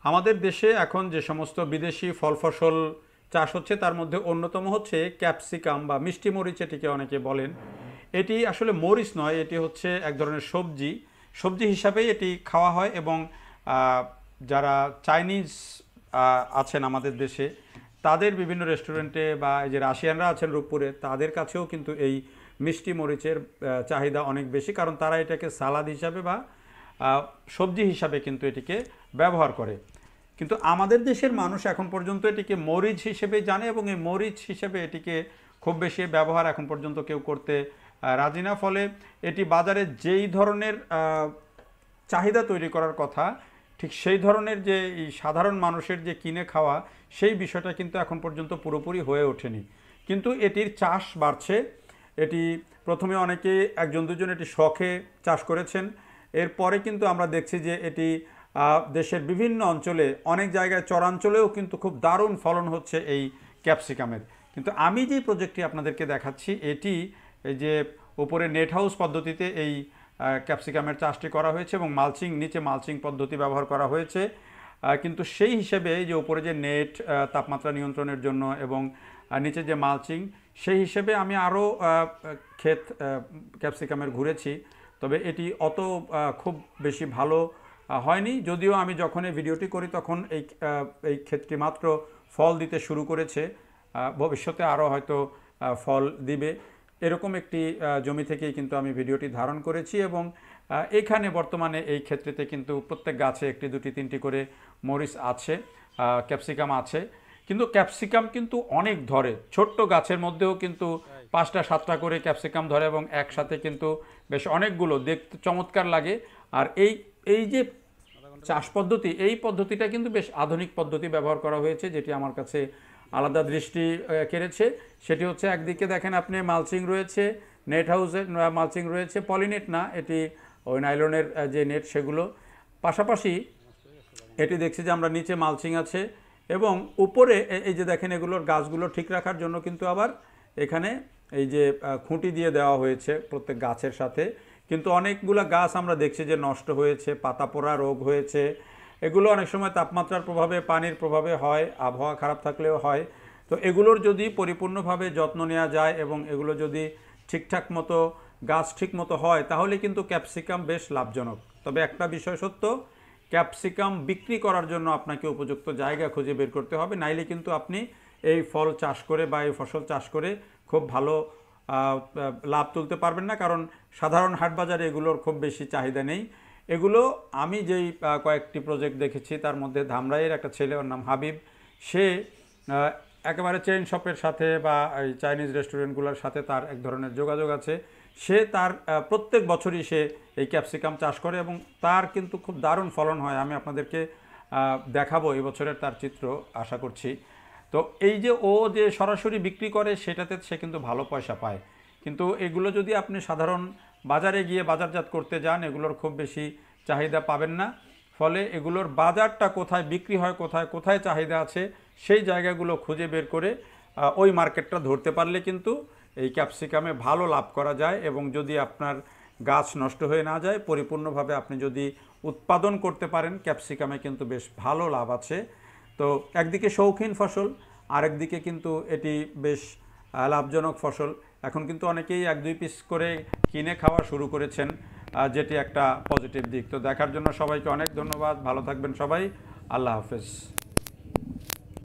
আমাদের দেশে এখন যে সমস্ত বিদেশি ফল ফসল চাষ হচ্ছে তার মধ্যে অন্যতম হচ্ছে ক্যাপসিকাম বা মিষ্টি মরিচ এটিকে অনেকে বলেন। এটি আসলে মরিচ নয়, এটি হচ্ছে এক ধরনের সবজি। সবজি হিসাবেই এটি খাওয়া হয় এবং আহ, যারা চাইনিজ আছেন আমাদের দেশে, তাদের বিভিন্ন রেস্টুরেন্টে বা এই যে রাশিয়ানরা আছেন রূপপুরে, তাদের কাছেও কিন্তু এই মিষ্টি মরিচের চাহিদা অনেক বেশি, কারণ তারা এটাকে সালাদ হিসাবে বা সবজি হিসাবে কিন্তু এটিকে ব্যবহার করে। কিন্তু আমাদের দেশের মানুষ এখন পর্যন্ত এটিকে মরিচ হিসেবে জানে এবং এই মরিচ হিসেবে এটিকে খুব বেশি ব্যবহার এখন পর্যন্ত কেউ করতে রাজি না। ফলে এটি বাজারে যেই ধরনের চাহিদা তৈরি করার কথা, ঠিক সেই ধরনের যে এই সাধারণ মানুষের যে কিনে খাওয়া, সেই বিষয়টা কিন্তু এখন পর্যন্ত পুরোপুরি হয়ে ওঠেনি। কিন্তু এটির চাষ বাড়ছে। এটি প্রথমে অনেকে একজন দুজন এটি শখে চাষ করেছেন, এরপরে কিন্তু আমরা দেখছি যে এটি দেশের বিভিন্ন অঞ্চলে, অনেক জায়গায় চরাঞ্চলেও কিন্তু খুব দারুণ ফলন হচ্ছে এই ক্যাপসিকামের। কিন্তু আমি যে প্রজেক্টটি আপনাদেরকে দেখাচ্ছি, এটি এই যে উপরে নেট হাউস পদ্ধতিতে এই ক্যাপসিকামের চাষটি করা হয়েছে এবং মালচিং, নিচে মালচিং পদ্ধতি ব্যবহার করা হয়েছে। কিন্তু সেই হিসেবে যে উপরে যে নেট তাপমাত্রা নিয়ন্ত্রণের জন্য এবং নিচে যে মালচিং, সেই হিসেবে আমি আরও ক্ষেত ক্যাপসিকামের ঘুরেছি, তবে এটি অত খুব বেশি ভালো হয়নি। যদিও আমি যখন এই ভিডিওটি করি তখন এই ক্ষেতটি মাত্র ফল দিতে শুরু করেছে, ভবিষ্যতে আরও হয়তো ফল দিবে, এরকম একটি জমি থেকেই কিন্তু আমি ভিডিওটি ধারণ করেছি। এবং এখানে বর্তমানে এই ক্ষেত্রেতে কিন্তু প্রত্যেক গাছে একটি দুটি তিনটি করে মরিচ আছে, ক্যাপসিকাম আছে। কিন্তু ক্যাপসিকাম কিন্তু অনেক ধরে, ছোট্ট গাছের মধ্যেও কিন্তু 5টা 7টা করে ক্যাপসিকাম ধরে এবং একসাথে কিন্তু বেশ অনেকগুলো, দেখতে চমৎকার লাগে। আর এই এই যে চাষ পদ্ধতি, এই পদ্ধতিটা কিন্তু বেশ আধুনিক পদ্ধতি ব্যবহার করা হয়েছে, যেটি আমার কাছে আলাদা দৃষ্টি কেড়েছে। সেটি হচ্ছে, একদিকে দেখেন আপনি মালচিং রয়েছে, নেট হাউসের মালচিং রয়েছে, পলিনেট না, এটি ওই নাইলনের যে নেট সেগুলো। পাশাপাশি এটি দেখছি যে আমরা নিচে মালচিং আছে এবং উপরে এই যে দেখেন এগুলোর গাছগুলো ঠিক রাখার জন্য কিন্তু আবার এখানে এই যে খুঁটি দিয়ে দেওয়া হয়েছে প্রত্যেক গাছের সাথে। কিন্তু অনেকগুলো গাছ আমরা দেখছি যে নষ্ট হয়েছে, পাতা পোড়া রোগ হয়েছে। এগুলো অনেক সময় তাপমাত্রার প্রভাবে, পানির প্রভাবে হয়, আবহাওয়া খারাপ থাকলেও হয়। তো এগুলোর যদি পরিপূর্ণভাবে যত্ন নেওয়া যায় এবং এগুলো যদি ঠিকঠাক মতো গাছ ঠিক মতো হয়, তাহলে কিন্তু ক্যাপসিকাম বেশ লাভজনক। তবে একটা বিষয় সত্য, ক্যাপসিকাম বিক্রি করার জন্য আপনাকে উপযুক্ত জায়গা খুঁজে বের করতে হবে, নাইলে কিন্তু আপনি এই ফল চাষ করে বা এই ফসল চাষ করে খুব ভালো লাভ তুলতে পারবেন না, কারণ সাধারণ হাটবাজারে এগুলোর খুব বেশি চাহিদা নেই। এগুলো আমি যেই কয়েকটি প্রজেক্ট দেখেছি তার মধ্যে ধামরাইয়ের একটা ছেলে, ওর নাম হাবিব, সে একেবারে চেইন শপের সাথে বা এই চাইনিজ রেস্টুরেন্টগুলোর সাথে তার এক ধরনের যোগাযোগ আছে। সে তার প্রত্যেক বছরই সে এই ক্যাপসিকাম চাষ করে এবং তার কিন্তু খুব দারুণ ফলন হয়। আমি আপনাদেরকে দেখাবো এই বছরের তার চিত্র, আশা করছি। তো এই যে ও যে সরাসরি বিক্রি করে, সেটাতে সে কিন্তু ভালো পয়সা পায়। কিন্তু এগুলো যদি আপনি সাধারণ বাজারে গিয়ে বাজারজাত করতে যান, এগুলোর খুব বেশি চাহিদা পাবেন না। ফলে এগুলোর বাজারটা কোথায় বিক্রি হয়, কোথায় কোথায় চাহিদা আছে, সেই জায়গাগুলো খুঁজে বের করে ওই মার্কেটটা ধরতে পারলে কিন্তু এই ক্যাপসিকামে ভালো লাভ করা যায়। এবং যদি আপনার গাছ নষ্ট হয়ে না যায়, পরিপূর্ণভাবে আপনি যদি উৎপাদন করতে পারেন, ক্যাপসিকামে কিন্তু বেশ ভালো লাভ আছে। তো একদিকে শৌখিন ফসল, আরেকদিকে কিন্তু এটি বেশ লাভজনক ফসল। এখন কিন্তু অনেকেই 1-2 পিস করে কিনে খাওয়া শুরু করেছেন, যেটি একটা পজিটিভ দিক। তো দেখার জন্য সবাইকে অনেক ধন্যবাদ, ভালো থাকবেন সবাই, আল্লাহ হাফেজ।